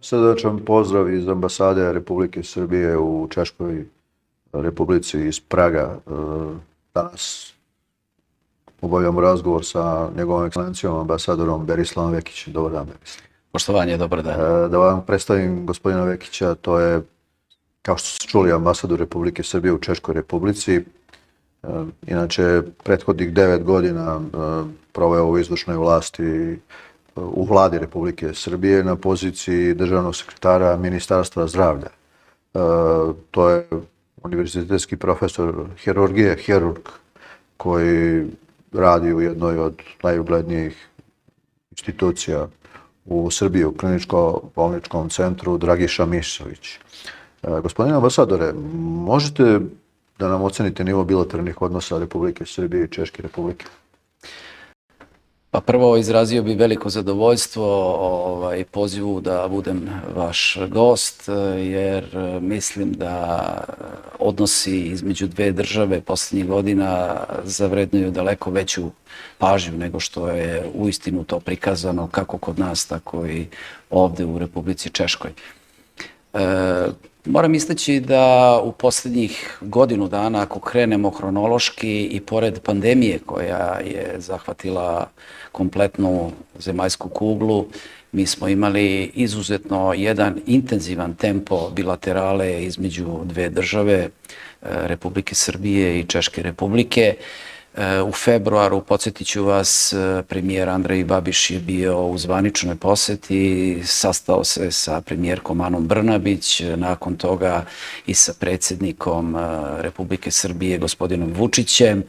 Srdačan pozdrav iz ambasade Republike Srbije u Češkoj Republici iz Praga. Danas obavljamo razgovor sa njegovom ekscelencijom ambasadorom Berislavom Vekićem. Dobar dan, Berislav. Poštovanje, dobar dan. Da vam predstavim gospodina Vekića, to je, kao što ste čuli, ambasador Republike Srbije u Češkoj Republici. Inače, prethodnih 9 godina proveo u izvršnoj vlasti u vladi Republike Srbije na poziciji državnog sekretara Ministarstva zdravlja. To je univerzitetski profesor hirurgije, hirurg koji radi u jednoj od najuglednijih institucija u Srbiji, u kliničko-bolničkom centru Dragiša Mišović. Gospodine ambasadore, možete da nam ocenite nivo bilateralnih odnosa Republike Srbije i Češke Republike? Pa prvo izrazio bi veliko zadovoljstvo pozivu da budem vaš gost, jer mislim da odnosi između dve države posljednjih godina zavrednuju daleko veću pažnju nego što je uistinu to prikazano kako kod nas, tako i ovde u Republici Češkoj. Moram istaći da u posljednjih godinu dana, ako krenemo hronološki i pored pandemije koja je zahvatila kompletnu zemaljsku kuglu, mi smo imali izuzetno jedan intenzivan tempo bilaterale između dve države, Republike Srbije i Češke Republike. U februaru, podsjetit ću vas, premijer Andrej Babiš je bio u zvaničnoj poseti, sastao se sa premijerkom Anom Brnabić, nakon toga i sa predsjednikom Republike Srbije gospodinom Vučićem,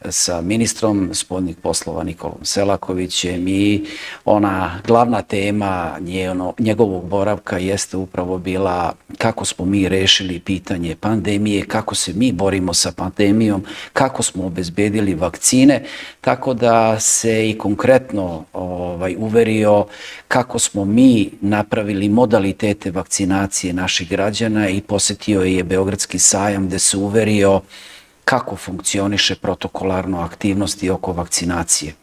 sa ministrom spoljnih poslova Nikolom Selakovićem, i ona glavna tema njegovog boravka jeste upravo bila kako smo mi rešili pitanje pandemije, kako se mi borimo sa pandemijom, kako smo obezbedili vakcine, tako da se i konkretno uverio kako smo mi napravili modalitete vakcinacije naših građana i posetio je Beogradski sajam gde se uverio kako funkcioniše protokolarno aktivnosti oko vakcinacije.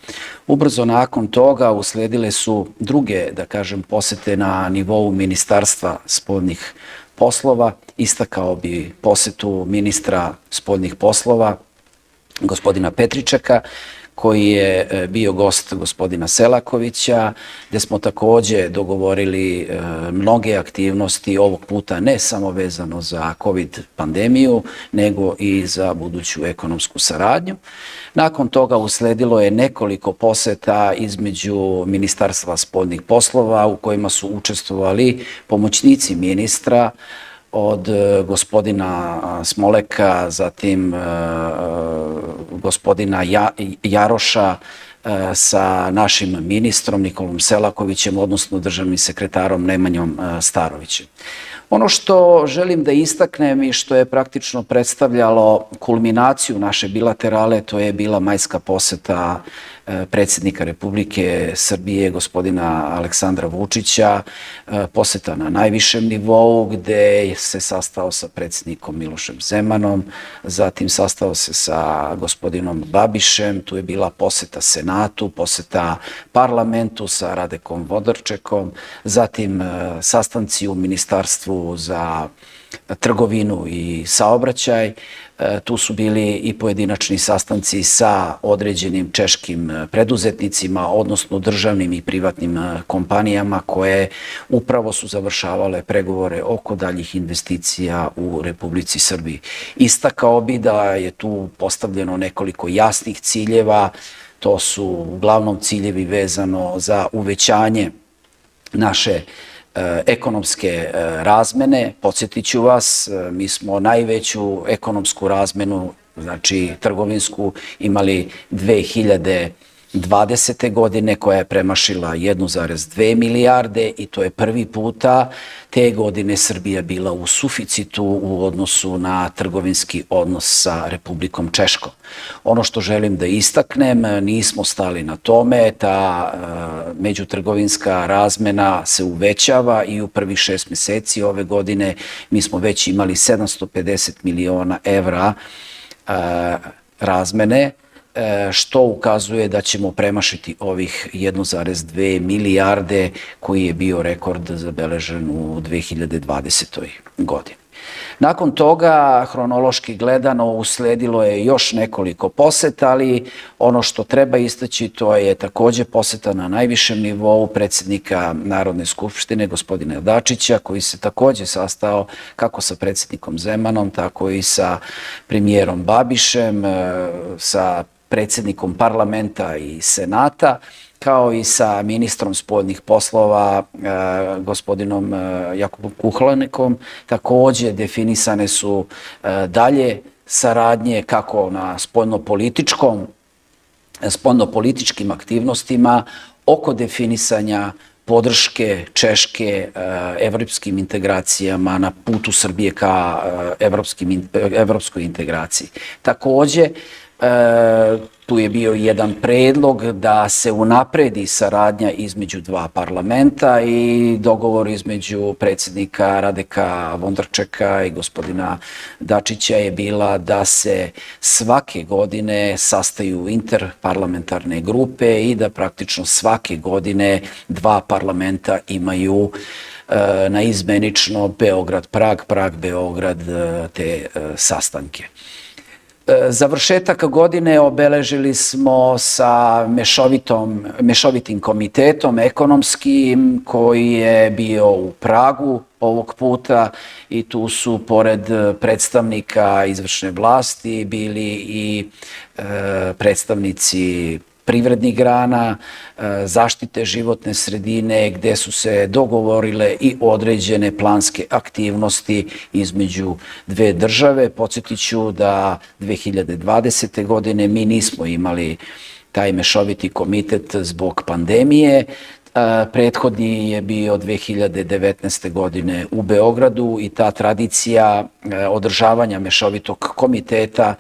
Ubrzo nakon toga usledile su druge, da kažem, posete na nivou Ministarstva spoljnih poslova. Istakao bi posetu ministra spoljnih poslova, gospodina Petričaka, koji je bio gost gospodina Selakovića, gde smo takođe dogovorili mnoge aktivnosti, ovog puta ne samo vezano za COVID pandemiju, nego i za buduću ekonomsku saradnju. Nakon toga usledilo je nekoliko poseta između Ministarstva spoljnih poslova u kojima su učestvovali pomoćnici ministra, od gospodina Smoleka, zatim gospodina Jaroša sa našim ministrom Nikolom Selakovićem, odnosno državnim sekretarom Nemanjom Starovićem. Ono što želim da istaknem i što je praktično predstavljalo kulminaciju naše bilaterale, to je bila majska poseta predsjednika Republike Srbije, gospodina Aleksandra Vučića, poseta na najvišem nivou, gde se sastao sa predsjednikom Milošem Zemanom, zatim sastao se sa gospodinom Babišem, tu je bila poseta Senatu, poseta parlamentu sa Radekom Vodorčekom, zatim sastanci u Ministarstvu za trgovinu i saobraćaj. Tu su bili i pojedinačni sastanci sa određenim češkim preduzetnicima, odnosno državnim i privatnim kompanijama koje upravo su završavale pregovore oko daljih investicija u Republici Srbiji. Istakao bi da je tu postavljeno nekoliko jasnih ciljeva, to su uglavnom ciljevi vezano za uvećanje naše ekonomske razmene. Podsjetit ću vas, mi smo najveću ekonomsku razmenu, znači trgovinsku, imali 2020. godine, koja je premašila 1,2 milijarde, i to je prvi puta te godine Srbija bila u suficitu u odnosu na trgovinski odnos sa Republikom Češkom. Ono što želim da istaknem, nismo stali na tome, ta međutrgovinska razmena se uvećava i u prvih 6 meseci ove godine mi smo već imali 750 miliona evra razmene što ukazuje da ćemo premašiti ovih 1,2 milijarde koji je bio rekord zabeležen u 2020. godini. Nakon toga, hronološki gledano, usledilo je još nekoliko poseta, ali ono što treba istaći to je takođe poseta na najvišem nivou predsjednika Narodne skupštine, gospodina Dačića, koji se takođe sastao kako sa predsjednikom Zemanom, tako i sa premijerom Babišem, sa predsjednikom parlamenta i senata, kao i sa ministrom spoljnih poslova, gospodinom Jakubom Kuhlanikom. Takođe definisane su dalje saradnje kako na spoljnopolitičkim aktivnostima oko definisanja podrške Češke evropskim integracijama na putu Srbije ka evropskoj integraciji. Takođe, tu je bio jedan predlog da se unapredi saradnja između dva parlamenta i dogovor između predsjednika Radeka Vondarčeka i gospodina Dačića je bila da se svake godine sastaju interparlamentarne grupe i da praktično svake godine dva parlamenta imaju naizmenično Beograd-Prag, Prag-Beograd te sastanke. Završetak godine obeležili smo sa mešovitim komitetom ekonomskim koji je bio u Pragu ovog puta i tu su pored predstavnika izvršne vlasti bili i predstavnici privrednih grana, zaštite životne sredine, gde su se dogovorile i određene planske aktivnosti između dve države. Podsjetit ću da 2020. godine mi nismo imali taj mešoviti komitet zbog pandemije. Prethodni je bio 2019. godine u Beogradu i ta tradicija održavanja mešovitog komiteta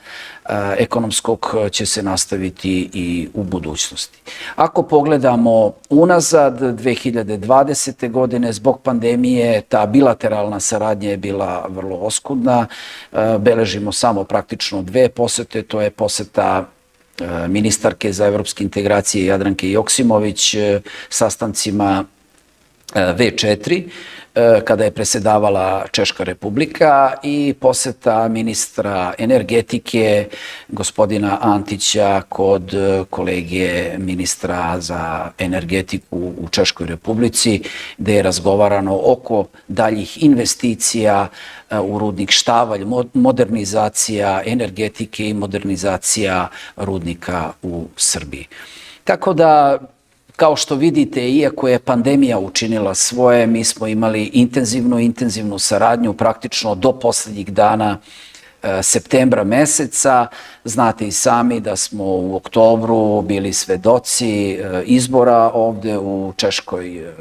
ekonomskog će se nastaviti i u budućnosti. Ako pogledamo unazad 2020. godine zbog pandemije ta bilateralna saradnja je bila vrlo oskudna. Beležimo samo praktično dve posete, to je poseta ministarke za evropske integracije Jadranke Joksimović sastancima V4 kada je presedavala Češka Republika i poseta ministra energetike gospodina Antića kod kolege ministra za energetiku u Češkoj Republici gde je razgovarano oko daljih investicija u rudnik Štavalj, modernizacija energetike i modernizacija rudnika u Srbiji. Tako da, kao što vidite, iako je pandemija učinila svoje, mi smo imali intenzivnu saradnju praktično do poslednjih dana septembra meseca. Znate i sami da smo u oktobru bili svedoci izbora ovde u Češkoj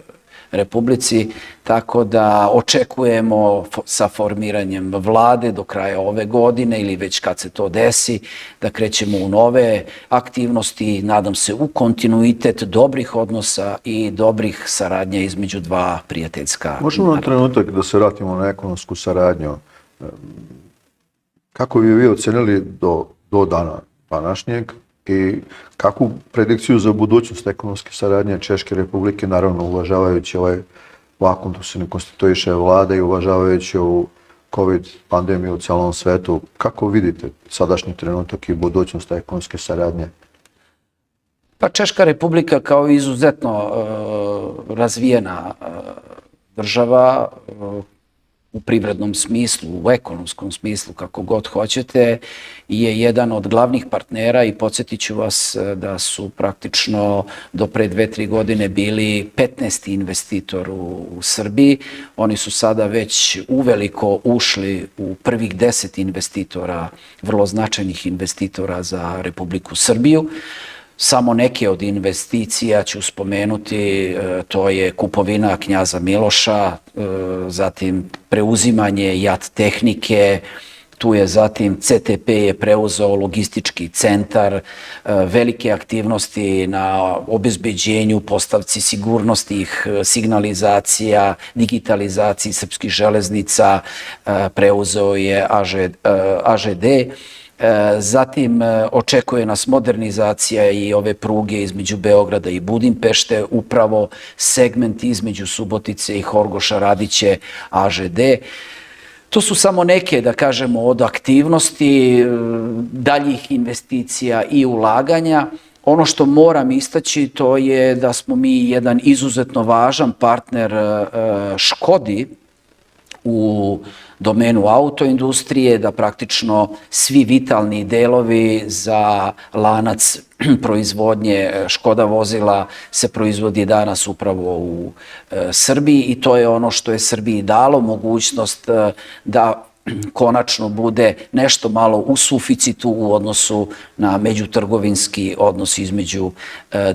Republici, tako da očekujemo sa formiranjem vlade do kraja ove godine ili već kad se to desi, da krećemo u nove aktivnosti, nadam se u kontinuitet dobrih odnosa i dobrih saradnja između dva prijateljska naroda. Možemo na trenutak da se vratimo na ekonomsku saradnju. Kako bi vi ocenili do dana današnjeg i kakvu predikciju za budućnost ekonomske saradnje Češke Republike, naravno uvažavajući ovaj vakum, tu se ne konstituiše vlada i uvažavajući ovu COVID pandemiju u celom svetu, kako vidite sadašnji trenutak i budućnost ekonomske saradnje? Pa Češka Republika kao izuzetno razvijena država u privrednom smislu, u ekonomskom smislu, kako god hoćete, je jedan od glavnih partnera i podsjetit ću vas da su praktično do pre 2-3 godine bili 15. investitor u Srbiji. Oni su sada već uveliko ušli u prvih 10 investitora, vrlo značajnih investitora za Republiku Srbiju. Samo neke od investicija ću spomenuti, to je kupovina Knjaza Miloša, zatim preuzimanje JAT tehnike, tu je zatim CTP je preuzeo logistički centar, velike aktivnosti na obezbeđenju, postavci sigurnosnih signalizacija, digitalizaciji srpskih železnica, preuzeo je AŽD. Zatim očekuje nas modernizacija i ove pruge između Beograda i Budimpešte, upravo segment između Subotice i Horgoša radiće AŽD. To su samo neke, da kažemo, od aktivnosti, daljih investicija i ulaganja. Ono što moram istaći to je da smo mi jedan izuzetno važan partner Škodi u domenu autoindustrije, da praktično svi vitalni delovi za lanac proizvodnje Škoda vozila se proizvodi danas upravo u Srbiji i to je ono što je Srbiji dalo mogućnost da konačno bude nešto malo u suficitu u odnosu na međutrgovinski odnos između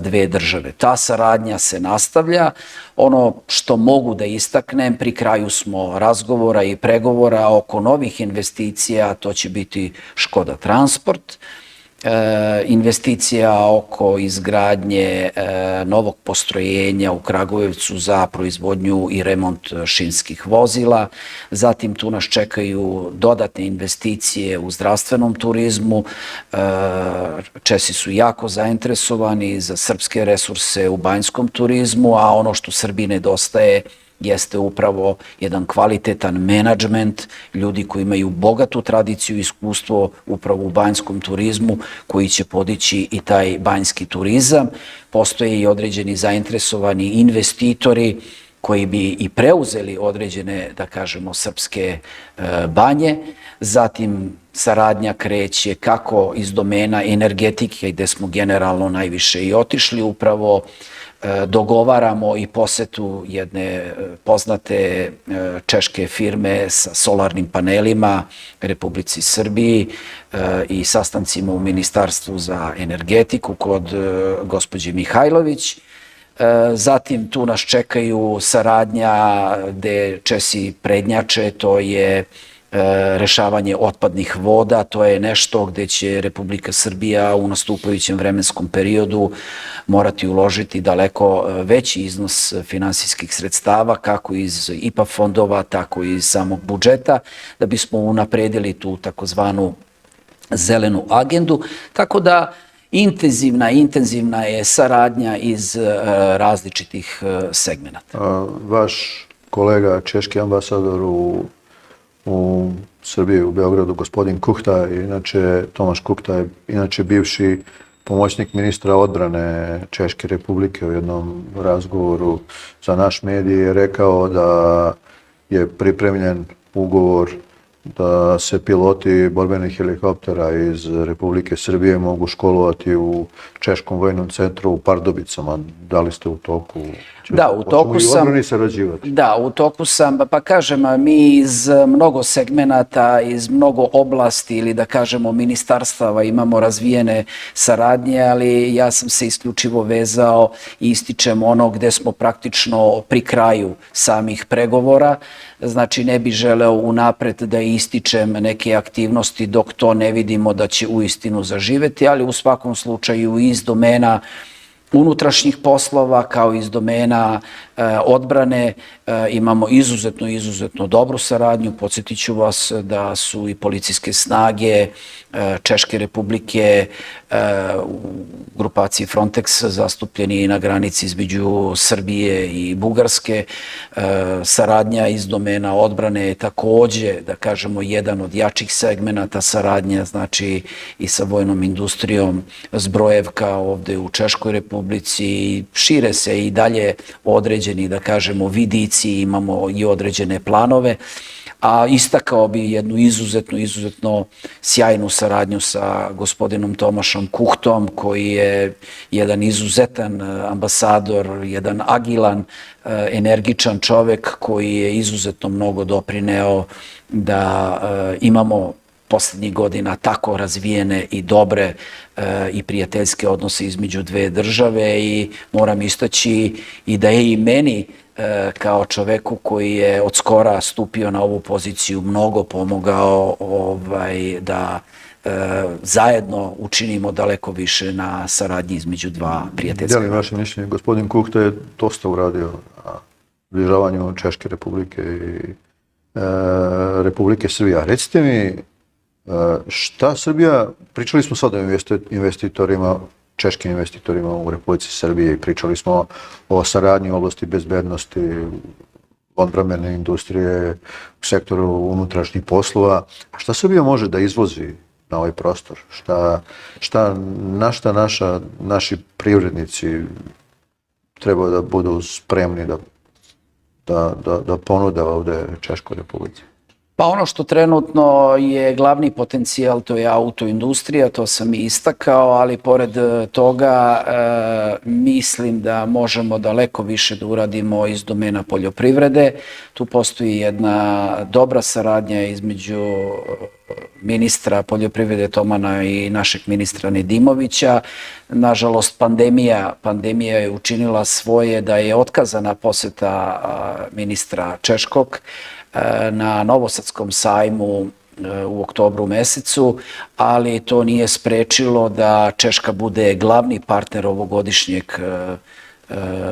dve države. Ta saradnja se nastavlja. Ono što mogu da istaknem, pri kraju smo razgovora i pregovora oko novih investicija, to će biti Škoda Transport, investicija oko izgradnje novog postrojenja u Kragujevcu za proizvodnju i remont šinskih vozila. Zatim tu nas čekaju dodatne investicije u zdravstvenom turizmu. Česi su jako zainteresovani za srpske resurse u banjskom turizmu, a ono što Srbiji nedostaje jeste upravo jedan kvalitetan menadžment, ljudi koji imaju bogatu tradiciju i iskustvo upravo u banjskom turizmu, koji će podići i taj banjski turizam. Postoje i određeni zainteresovani investitori koji bi i preuzeli određene, da kažemo, srpske banje. Zatim saradnja kreće kako iz domena energetike, gde smo generalno najviše i otišli, upravo dogovaramo i posetu jedne poznate češke firme sa solarnim panelima Republici Srbiji i sastancima u Ministarstvu za energetiku kod gospođe Mihajlović. Zatim tu nas čekaju saradnja gde Česi prednjače, to je rešavanje otpadnih voda, to je nešto gde će Republika Srbija u nastupajućem vremenskom periodu morati uložiti daleko veći iznos finansijskih sredstava, kako iz IPA fondova, tako i iz samog budžeta, da bismo unapredili tu takozvanu zelenu agendu. Tako da intenzivna je saradnja iz različitih segmenata. Vaš kolega, češki ambasador u Srbiji, u Beogradu, gospodin Kuhta, Tomaš Kuhta je inače bivši pomoćnik ministra odbrane Češke Republike. U jednom razgovoru za naš medij je rekao da je pripremljen ugovor da se piloti borbenih helikoptera iz Republike Srbije mogu školovati u Češkom vojnom centru u Pardubicama. Da li ste u toku? Da, u toku sam. Da, u toku sam. Pa kažem, mi iz mnogo segmenata, iz mnogo oblasti ili da kažemo ministarstava imamo razvijene saradnje, ali ja sam se isključivo vezao i ističem ono gde smo praktično pri kraju samih pregovora. Znači, ne bih želeo unapred da ističem neke aktivnosti dok to ne vidimo da će uistinu zaživeti, ali u svakom slučaju iz domena unutrašnjih poslova kao iz domena odbrane imamo izuzetno dobru saradnju. Podsjetit ću vas da su i policijske snage Češke Republike u grupaciji Frontex zastupljeni na granici između Srbije i Bugarske. Saradnja iz domena odbrane je takođe, da kažemo, jedan od jačih segmenata saradnja, znači i sa vojnom industrijom Zbrojevka ovde u Češkoj Republici. Šire se i dalje određeni, da kažemo, vidici, imamo i određene planove, a istakao bi jednu izuzetno sjajnu saradnju sa gospodinom Tomašom Kuhtom, koji je jedan izuzetan ambasador, jedan agilan, energičan čovek koji je izuzetno mnogo doprineo da imamo poslednjih godina tako razvijene i dobre i prijateljske odnose između dve države i moram istaći i da je i meni kao čoveku koji je od skora stupio na ovu poziciju mnogo pomogao da zajedno učinimo daleko više na saradnji između dva prijateljska. Delim vaše mišljenje. Gospodin Kuhta je dosta uradio na bližavanju Češke Republike i Republike Srbije. Recite mi, Šta Srbija, pričali smo sad o investitorima, češkim investitorima u Republici Srbiji i pričali smo o saradnji u oblasti bezbednosti, odbrambene industrije, u sektoru unutrašnjih poslova. A šta Srbija može da izvozi na ovaj prostor? Na šta naši privrednici treba da budu spremni da ponude ovde Češkoj Republici? Pa ono što trenutno je glavni potencijal, to je autoindustrija, to sam i istakao, ali pored toga mislim da možemo daleko više da uradimo iz domena poljoprivrede. Tu postoji jedna dobra saradnja između ministra poljoprivrede Tomana i našeg ministra Nedimovića. Nažalost, pandemija je učinila svoje da je otkazana poseta ministra Češkog na Novosadskom sajmu u oktobru mesecu, ali to nije sprečilo da Češka bude glavni partner ovogodišnjeg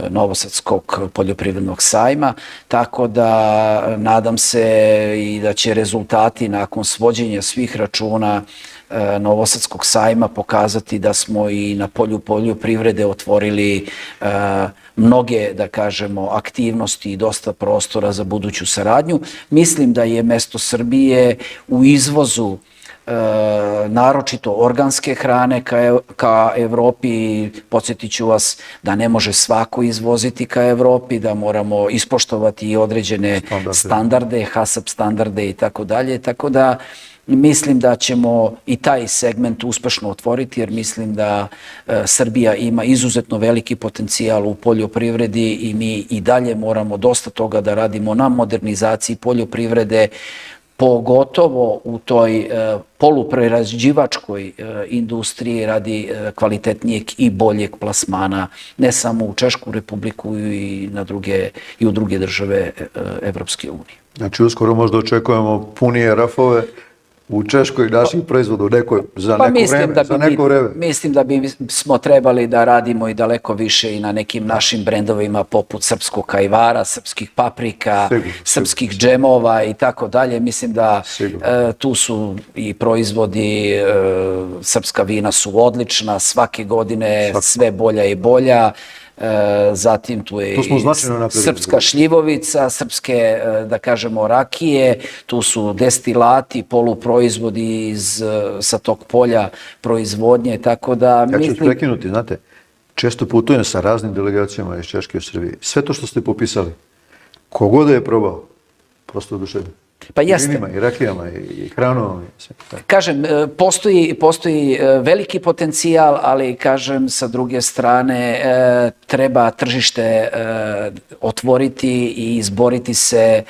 Novosadskog poljoprivrednog sajma, tako da nadam se i da će rezultati nakon svođenja svih računa Novosadskog sajma pokazati da smo i na polju poljoprivrede otvorili mnoge, da kažemo, aktivnosti i dosta prostora za buduću saradnju. Mislim da je mesto Srbije u izvozu naročito organske hrane ka Evropi. Podsjetit ću vas da ne može svako izvoziti ka Evropi, da moramo ispoštovati i određene standarde, HACCP standarde i tako dalje. Tako da mislim da ćemo i taj segment uspešno otvoriti, jer mislim da Srbija ima izuzetno veliki potencijal u poljoprivredi i mi i dalje moramo dosta toga da radimo na modernizaciji poljoprivrede, pogotovo u toj poluprerađivačkoj industriji radi kvalitetnijeg i boljeg plasmana, ne samo u Češku Republiku i u druge države Evropske unije. Znači, uskoro možda očekujemo punije rafove u Češkoj naših proizvoda za neko vreme. Mislim da bismo trebali da radimo i daleko više i na nekim našim brendovima poput srpskog kajvara, srpskih paprika, srpskih džemova i tako dalje. Mislim da tu su i proizvodi, srpska vina su odlična, svake godine sve bolja i bolja. Zatim tu je i srpska šljivovica, srpske, da kažemo, rakije, tu su destilati, poluproizvodi sa tog polja proizvodnje, tako da... Ja ću prekinuti, znate, često putujem sa raznim delegacijama iz Češke u Srbiji. Sve to što ste popisali, kogod je probao, prosto oduševljen. Pa jeste. I vinima, i rakijama, i hranom. Kažem, postoji veliki potencijal, ali kažem, sa druge strane treba tržište otvoriti i izboriti se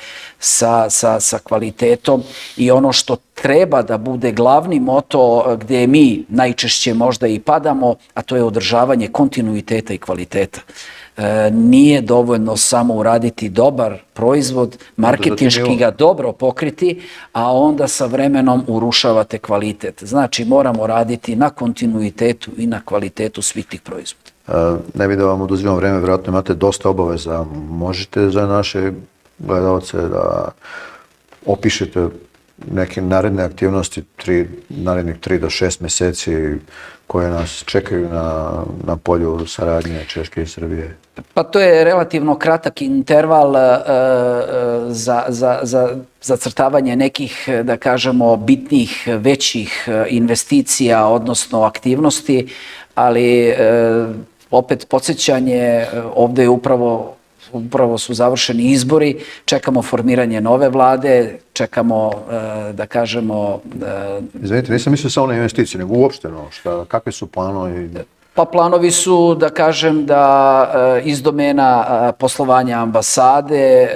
sa kvalitetom, i ono što treba da bude glavni moto gdje mi najčešće možda i padamo, a to je održavanje kontinuiteta i kvaliteta. Nije dovoljno samo uraditi dobar proizvod, marketinški ga dobro pokriti, a onda sa vremenom urušavate kvalitet. Znači, moramo raditi na kontinuitetu i na kvalitetu svih tih proizvoda. Ne bi da vam oduzimam vreme, vjerojatno imate dosta obaveza. Možete za naše gledalce da opišete neke naredne aktivnosti, narednih 3 do 6 meseci koje nas čekaju na polju saradnje Češke i Srbije? Pa to je relativno kratak interval za zacrtavanje nekih, da kažemo, bitnih, većih investicija, odnosno aktivnosti, ali opet podsjećanje, ovde je upravo su završeni izbori, čekamo formiranje nove vlade, čekamo, da kažemo... Izvinite, nisam mislio samo na investicije, nego uopšteno, kakve su planovi? Pa planovi su, da kažem, da iz domena poslovanja ambasade,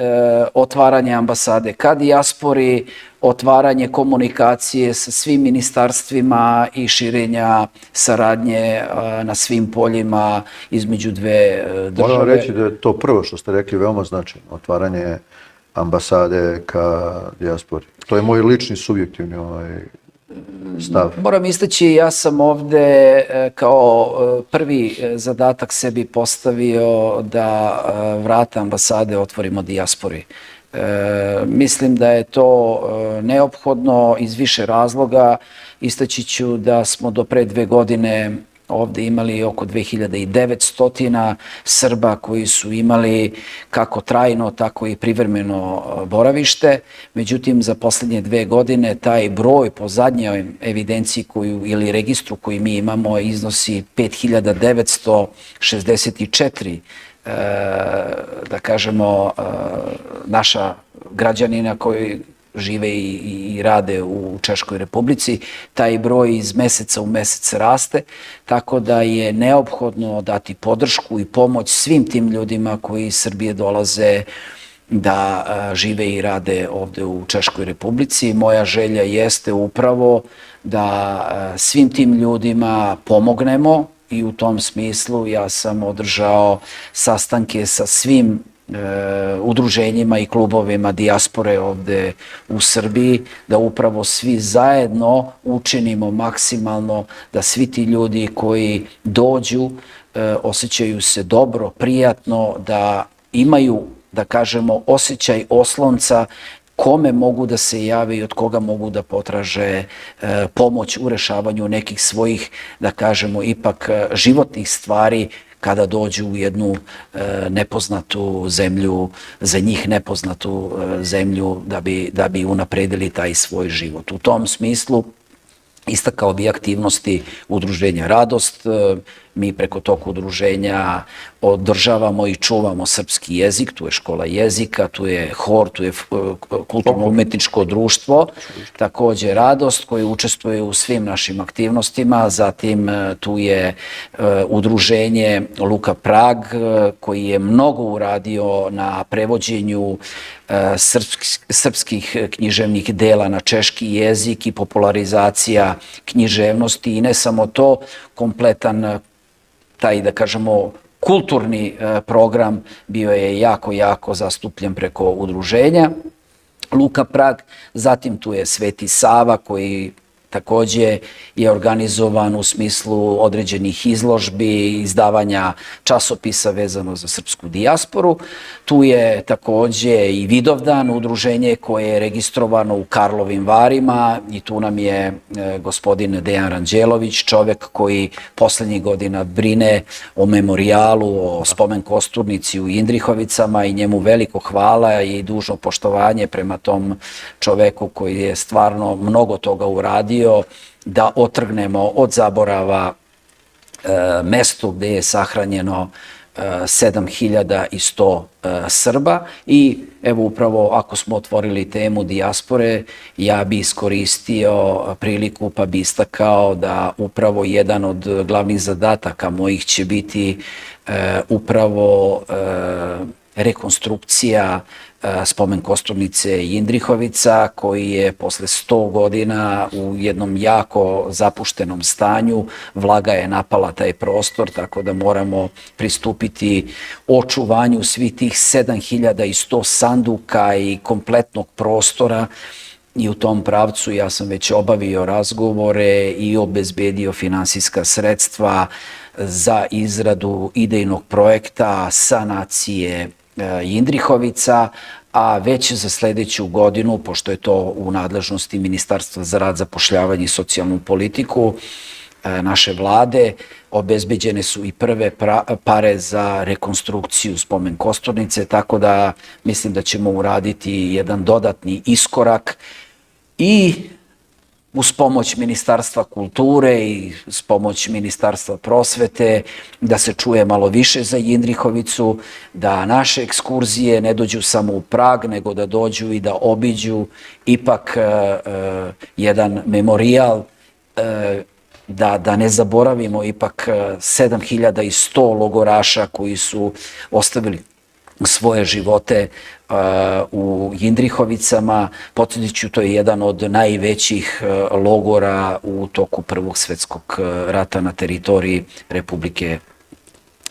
otvaranje ambasade ka dijaspori, otvaranje komunikacije sa svim ministarstvima i širenja saradnje na svim poljima između dve države. Moram reći da je to prvo što ste rekli veoma značajno, otvaranje ambasade ka dijaspori. To je moj lični subjektivni stav. Moram istaći, ja sam ovde kao prvi zadatak sebi postavio da vrata ambasade otvorimo dijaspori. Mislim da je to neophodno iz više razloga. Istaći ću da smo do pre 2 godine ovde imali oko 2900 Srba koji su imali kako trajno, tako i privremeno boravište. Međutim, za poslednje 2 godine taj broj po zadnjoj evidenciji ili registru koji mi imamo iznosi 5964 da kažemo naša građanina koji žive i rade u Češkoj Republici. Taj broj iz meseca u mesec raste, tako da je neophodno dati podršku i pomoć svim tim ljudima koji iz Srbije dolaze da žive i rade ovde u Češkoj Republici. Moja želja jeste upravo da svim tim ljudima pomognemo i u tom smislu ja sam održao sastanke sa svim udruženjima i klubovima dijaspore ovde u Srbiji, da upravo svi zajedno učinimo maksimalno da svi ti ljudi koji dođu osjećaju se dobro, prijatno, da imaju, da kažemo, osjećaj oslonca kome mogu da se jave i od koga mogu da potraže pomoć u rešavanju nekih svojih, da kažemo, ipak životnih stvari kada dođu u jednu nepoznatu zemlju, za njih nepoznatu zemlju, da bi unapredili taj svoj život. U tom smislu istakao bi aktivnosti udruženja Radost. Mi preko tog udruženja održavamo i čuvamo srpski jezik, tu je škola jezika, tu je hor, tu je kulturno-umetničko društvo, takođe Radost koji učestvuje u svim našim aktivnostima, zatim tu je udruženje Luka Prag koji je mnogo uradio na prevođenju srpskih književnih dela na češki jezik i popularizacija književnosti i ne samo to, kompletan taj, da kažemo, kulturni program bio je jako zastupljen preko udruženja Luka Prag. Zatim tu je Sveti Sava koji takođe je organizovan u smislu određenih izložbi, izdavanja časopisa vezano za srpsku dijasporu. Tu je takođe i Vidovdan, udruženje koje je registrovano u Karlovim Varima i tu nam je gospodin Dejan Ranđelović, čovek koji poslednjih godina brine o memorijalu, o spomen kosturnici u Indrihovicama i njemu veliko hvala i dužno poštovanje prema tom čoveku koji je stvarno mnogo toga uradio da otrgnemo od zaborava mesto gde je sahranjeno 7100 Srba i evo upravo ako smo otvorili temu dijaspore, ja bi iskoristio priliku pa bi istakao da upravo jedan od glavnih zadataka mojih će biti upravo rekonstrukcija spomen kosturnice Indrihovica koji je posle 100 godina u jednom jako zapuštenom stanju. Vlaga je napala taj prostor, tako da moramo pristupiti očuvanju svih tih 7100 sanduka i kompletnog prostora i u tom pravcu ja sam već obavio razgovore i obezbedio finansijska sredstva za izradu idejnog projekta sanacije Indrihovica, a već za sledeću godinu, pošto je to u nadležnosti Ministarstva za rad, zapošljavanje i socijalnu politiku naše vlade, obezbeđene su i prve pare za rekonstrukciju spomen kosturnice, tako da mislim da ćemo uraditi jedan dodatni iskorak i uz pomoć Ministarstva kulture i uz pomoć Ministarstva prosvete da se čuje malo više za Indrihovicu, da naše ekskurzije ne dođu samo u Prag, nego da dođu i da obiđu ipak jedan memorijal, da ne zaboravimo ipak 7100 logoraša koji su ostavili svoje živote u Indrihovicama. Podsjetit ću, to je jedan od najvećih logora u toku Prvog svetskog rata na teritoriji Republike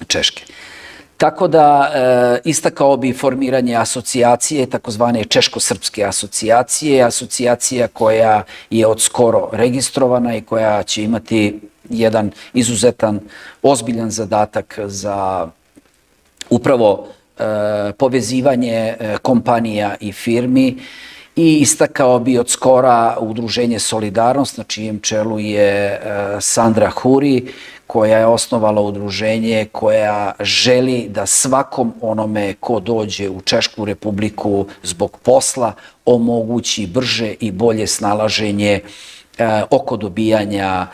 Češke. Tako da istakao bi formiranje asocijacije, takozvane Češko-srpske asocijacije, asocijacija koja je od skoro registrovana i koja će imati jedan izuzetan, ozbiljan zadatak za upravo povezivanje kompanija i firmi i istakao bi od skora udruženje Solidarnost, na čijem čelu je Sandra Huri, koja je osnovala udruženje koja želi da svakom onome ko dođe u Češku Republiku zbog posla omogući brže i bolje snalaženje oko dobijanja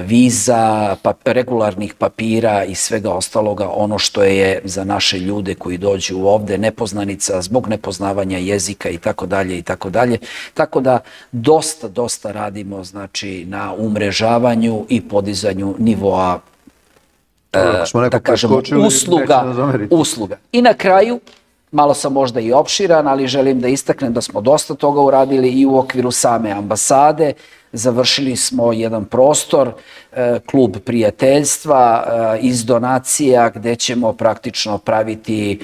viza, regularnih papira i svega ostaloga, ono što je za naše ljude koji dođu ovde nepoznanica zbog nepoznavanja jezika i tako dalje i tako dalje. Tako da dosta radimo znači na umrežavanju i podizanju nivoa da kažemo usluga. I na kraju, malo sam možda i opširan, ali želim da istaknem da smo dosta toga uradili i u okviru same ambasade. Završili smo jedan prostor, klub prijateljstva iz donacija gde ćemo praktično praviti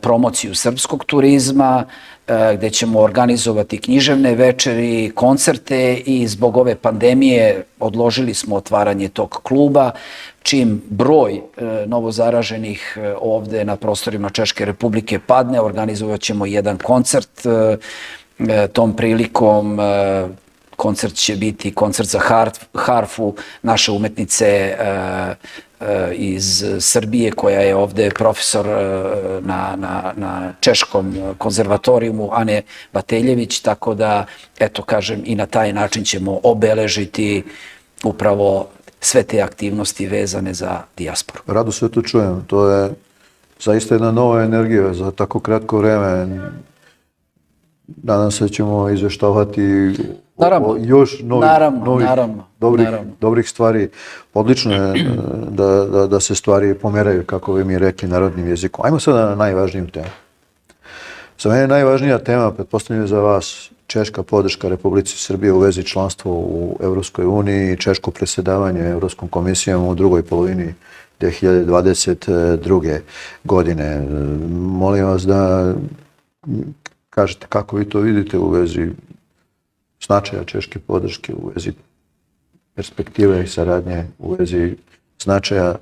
promociju srpskog turizma, gde ćemo organizovati književne večeri, koncerte i zbog ove pandemije odložili smo otvaranje tog kluba. Čim broj novozaraženih ovde na prostorima Češke Republike padne, organizovat ćemo jedan koncert. Tom prilikom koncert će biti koncert za harfu naše umetnice iz Srbije, koja je ovde profesor na Češkom konzervatorijumu, Ane Bateljević, tako da, eto kažem, i na taj način ćemo obeležiti upravo sve te aktivnosti vezane za dijasporu. Rado sve to čujem, to je zaista jedna nova energija za tako kratko vreme. Nadam se da ćemo izveštavati još dobrih stvari. Odlično je da se stvari pomeraju, kako bi mi rekli, narodnim jezikom. Ajmo sada na najvažniju temu. Za mene je najvažnija tema, pretpostavljam za vas, češka podrška Republici Srbije u vezi članstva u Evropskoj uniji i češko predsjedavanje Evropskom komisijom u drugoj polovini 2022. godine. Molim vas da kažete kako vi to vidite u vezi značaja češke podrške, u vezi perspektive i saradnje, u vezi značaja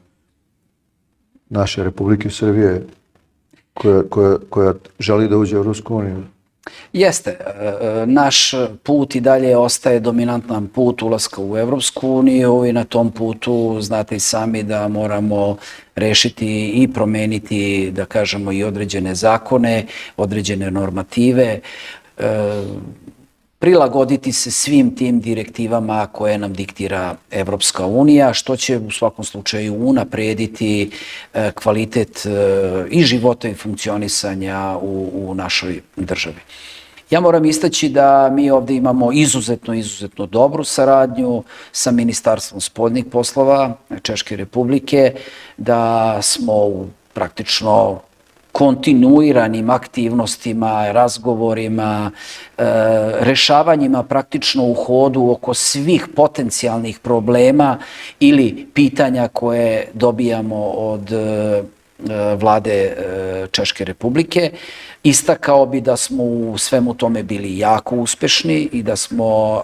naše Republike Srbije koja želi da uđe u Evropsku uniju. Jeste. Naš put i dalje ostaje dominantan put ulaska u Evropsku uniju i na tom putu znate i sami da moramo rešiti i promeniti, da kažemo, i određene zakone, određene normative, prilagoditi se svim tim direktivama koje nam diktira Evropska unija, što će u svakom slučaju unaprediti kvalitet i života i funkcionisanja u našoj državi. Ja moram istaći da mi ovde imamo izuzetno dobru saradnju sa Ministarstvom spoljnih poslova Češke Republike, da smo u praktično kontinuiranim aktivnostima, razgovorima, rešavanjima praktično u hodu oko svih potencijalnih problema ili pitanja koje dobijamo od vlade Češke Republike. Istakao bi da smo u svemu tome bili jako uspešni i da smo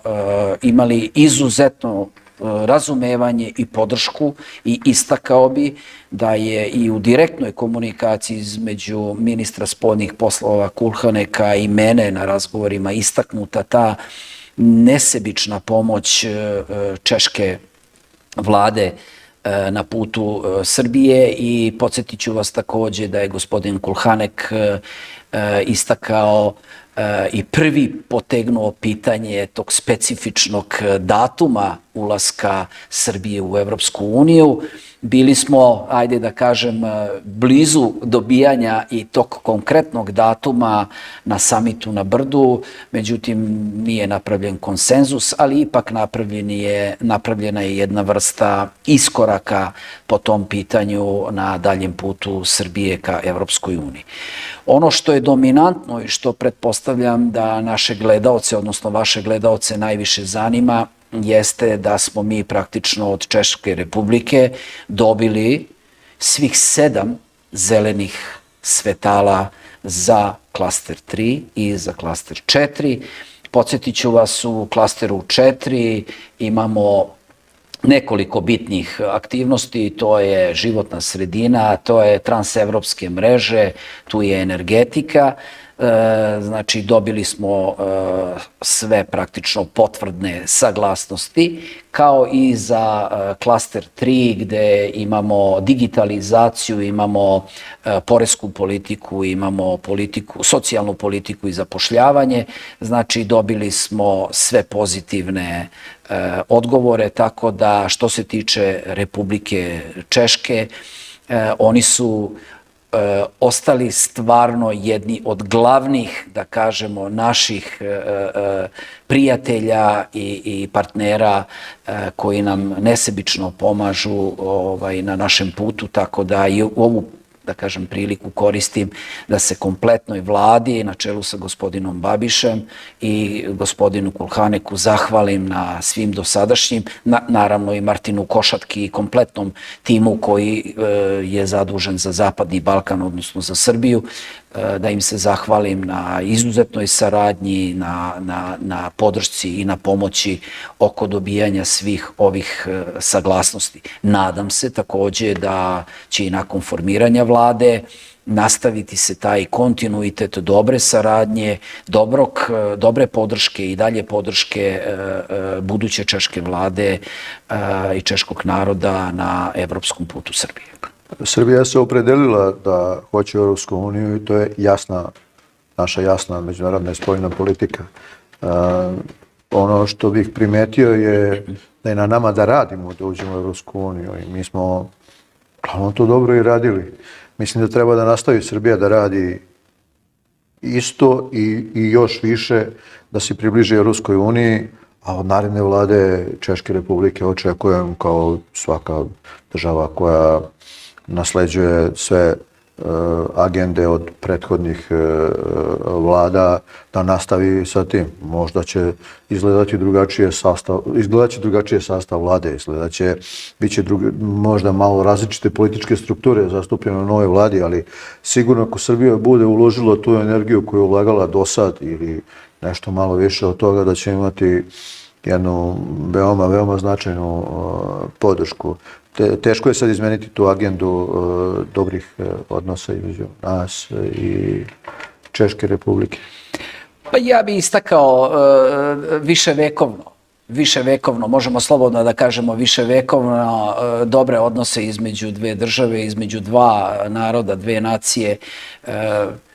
imali izuzetno razumevanje i podršku i istakao bi da je i u direktnoj komunikaciji između ministra spoljnih poslova Kulhaneka i mene na razgovorima istaknuta ta nesebična pomoć češke vlade na putu Srbije i podsjetit ću vas takođe da je gospodin Kulhanek istakao i prvi potegnuo pitanje tog specifičnog datuma ulaska Srbije u Evropsku uniju. Bili smo, ajde da kažem, blizu dobijanja i tog konkretnog datuma na samitu na Brdu, međutim nije napravljen konsenzus, ali ipak napravljena je jedna vrsta iskoraka po tom pitanju na daljem putu Srbije ka Evropskoj uniji. Ono što je dominantno i što pretpostavljam da naše gledaoce, odnosno vaše gledaoce najviše zanima, jeste da smo mi praktično od Češke Republike dobili svih 7 zelenih svetala za klaster 3 i za klaster 4. Podsjetit ću vas, u klasteru 4 imamo nekoliko bitnih aktivnosti, to je životna sredina, to je transevropske mreže, tu je energetika. Znači dobili smo sve praktično potvrdne saglasnosti, kao i za klaster 3 gde imamo digitalizaciju, imamo poresku politiku, imamo socijalnu politiku i zapošljavanje. Znači dobili smo sve pozitivne odgovore, tako da što se tiče Republike Češke, oni su ostali stvarno jedni od glavnih, da kažemo, naših prijatelja i partnera koji nam nesebično pomažu na našem putu, tako da i ovu, da kažem, priliku koristim da se kompletnoj vladi na čelu sa gospodinom Babišem i gospodinu Kulhaneku zahvalim na svim dosadašnjim, naravno i Martinu Košatki i kompletnom timu koji je zadužen za Zapadni Balkan, odnosno za Srbiju, da im se zahvalim na izuzetnoj saradnji, na podršci i na pomoći oko dobijanja svih ovih saglasnosti. Nadam se takođe da će i nakon formiranja vlade nastaviti se taj kontinuitet dobre saradnje, dobre podrške i dalje podrške buduće češke vlade i češkog naroda na evropskom putu Srbije. Srbija se opredelila da hoće Europsku uniju i to je naša jasna međunarodna i spoljna politika. Ono što bih primetio je da je na nama da radimo, da uđemo u Europsku uniju i mi smo glavno to dobro i radili. Mislim da treba da nastavi Srbija da radi isto i još više da se približi Europskoj uniji, a od naredne vlade Češke Republike očekujem, kao svaka država koja nasleđuje sve agende od prethodnih vlada, da nastavi sa tim. Možda će izgledati drugačije sastav vlade, biće možda malo različite političke strukture zastupljene u novoj vladi, ali sigurno ako Srbija bude uložila tu energiju koju je ulagala do sad ili nešto malo više od toga, da će imati jednu veoma, veoma značajnu podršku. Teško je sad izmeniti tu agendu dobrih odnosa između nas i Češke Republike. Pa ja bih istakao viševekovno, možemo slobodno da kažemo viševekovno dobre odnose između dve države, između dva naroda, dve nacije.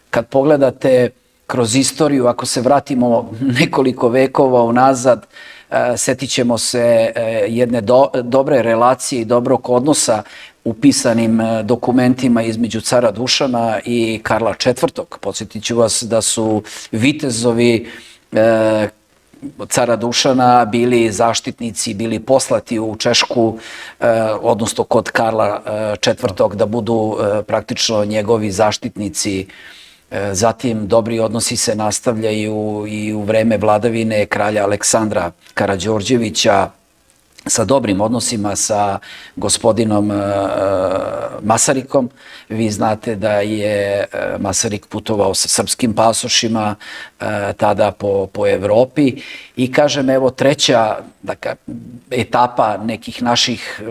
Kad pogledate kroz istoriju, ako se vratimo nekoliko vekova unazad, setit ćemo se jedne dobre relacije i dobrog odnosa u pisanim dokumentima između cara Dušana i Karla IV. Podsjetit ću vas da su vitezovi cara Dušana bili zaštitnici, bili poslati u Češku, odnosno kod Karla IV. Da budu praktično njegovi zaštitnici. Zatim, dobri odnosi se nastavljaju i u vreme vladavine kralja Aleksandra Karađorđevića, sa dobrim odnosima sa gospodinom Masarikom. Vi znate da je Masarik putovao sa srpskim pasošima tada po Evropi i kažem, evo, treća etapa nekih naših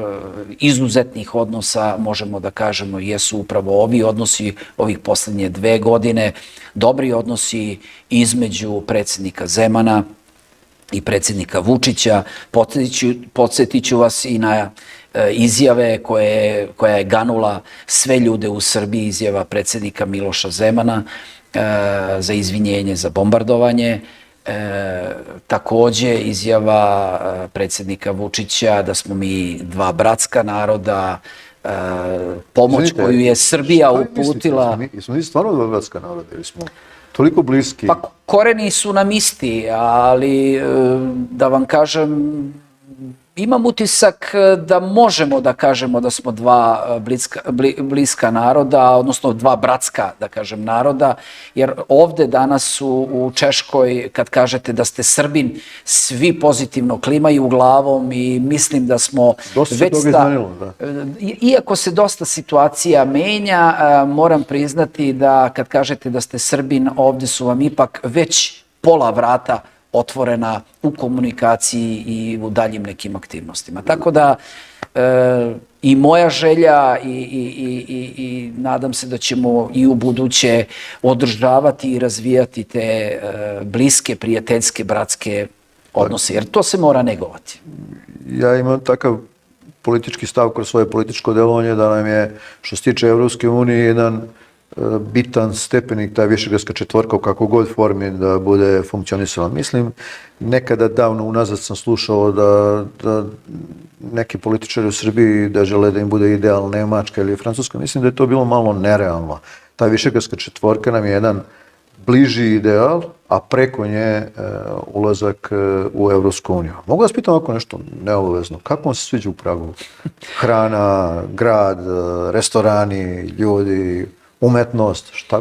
izuzetnih odnosa, možemo da kažemo, jesu upravo ovi odnosi ovih poslednje 2 godine, dobri odnosi između predsjednika Zemana i predsjednika Vučića. Podsjetit ću vas i na izjave koja je ganula sve ljude u Srbiji, izjava predsjednika Miloša Zemana za izvinjenje za bombardovanje. Takođe izjava predsjednika Vučića da smo mi dva bratska naroda, pomoć koju je Srbija uputila. Jesmo mi stvarno dva bratska naroda ili smo toliko bliski? Pa koreni su nam isti, ali da vam kažem, imam utisak da možemo da kažemo da smo dva bliska naroda, odnosno dva bratska, da kažem, naroda, jer ovde danas u Češkoj, kad kažete da ste Srbin, svi pozitivno klimaju glavom i mislim da smo već iako se dosta situacija menja, moram priznati da kad kažete da ste Srbin, ovde su vam ipak već pola vrata otvorena u komunikaciji i u daljim nekim aktivnostima. Tako da i moja želja i nadam se da ćemo i u buduće održavati i razvijati te bliske, prijateljske, bratske odnose, jer to se mora negovati. Ja imam takav politički stav kroz svoje političko delovanje da nam je, što se tiče Evropske unije, jedan bitan stepenik, ta Višegradska četvorka u kako god formi da bude funkcionisala. Mislim, nekada davno unazad sam slušao da neki političari u Srbiji da žele da im bude ideal Nemačka ili Francuska. Mislim da je to bilo malo nerealno. Ta Višegradska četvorka nam je jedan bliži ideal, a preko nje ulazak u Evropsku uniju. Mogu da vas pitam ovako nešto neobavezno. Kako vam se sviđa u Pragu? Hrana, grad, restorani, ljudi, umetnost, šta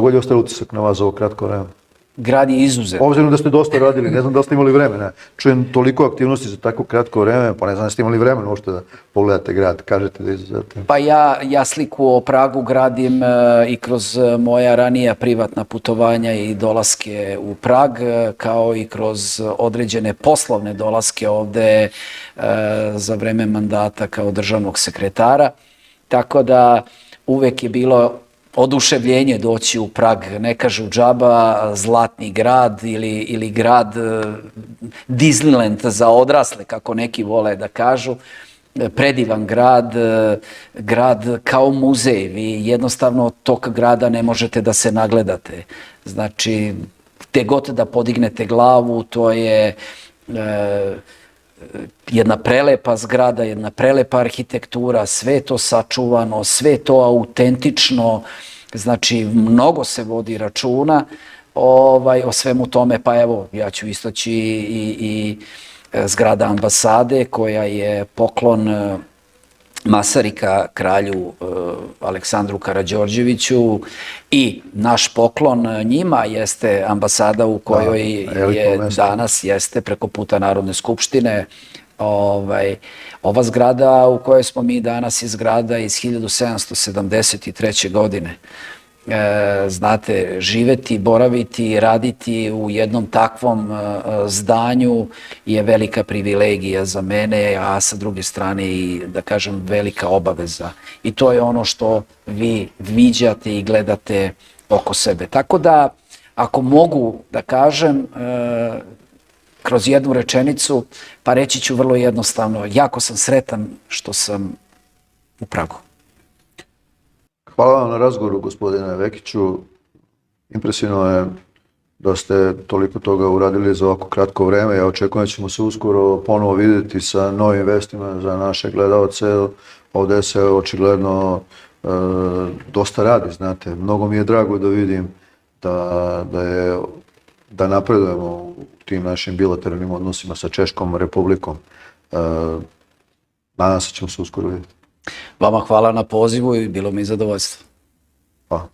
god je ostalo utisak na vas za ovo kratko vreme? Grad je izuzetno. Obzirom da ste dosta radili, ne znam da li ste imali vremena. Čujem toliko aktivnosti za tako kratko vreme, pa ne znam da ste imali vremena uopšte da pogledate grad. Kažete da je izuzetno. Pa ja sliku o Pragu gradim i kroz moja ranija privatna putovanja i dolaske u Prag, kao i kroz određene poslovne dolaske ovde za vreme mandata kao državnog sekretara. Tako da uvek je bilo oduševljenje doći u Prag, ne kažu džaba, zlatni grad ili grad Disneyland za odrasle, kako neki vole da kažu. Predivan grad, grad kao muzej. Vi jednostavno tog grada ne možete da se nagledate. Znači, gde god da podignete glavu, to je jedna prelepa zgrada, jedna prelepa arhitektura, sve je to sačuvano, sve je to autentično, znači mnogo se vodi računa o svemu tome, pa evo ja ću istaći i zgrada ambasade koja je poklon Masarika kralju Aleksandru Karađorđeviću i naš poklon njima jeste ambasada u kojoj je danas jeste preko puta Narodne skupštine. Ova zgrada u kojoj smo mi danas je zgrada iz 1773. godine. Znate, živeti, boraviti, raditi u jednom takvom zdanju je velika privilegija za mene, a sa druge strane i, da kažem, velika obaveza. I to je ono što vi viđate i gledate oko sebe. Tako da, ako mogu da kažem, kroz jednu rečenicu, pa reći ću vrlo jednostavno, jako sam sretan što sam u Pragu. Hvala vam na razgovoru, gospodine Vekiću. Impresivno je da ste toliko toga uradili za ovako kratko vreme. Ja očekujem da ćemo se uskoro ponovo vidjeti sa novim vestima za naše gledalce. Ovde se očigledno dosta radi, znate. Mnogo mi je drago da vidim da napredujemo u tim našim bilateralnim odnosima sa Češkom Republikom. Nadam se ćemo se uskoro vidjeti. Vama hvala na pozivu i bilo mi zadovoljstvo. Hvala.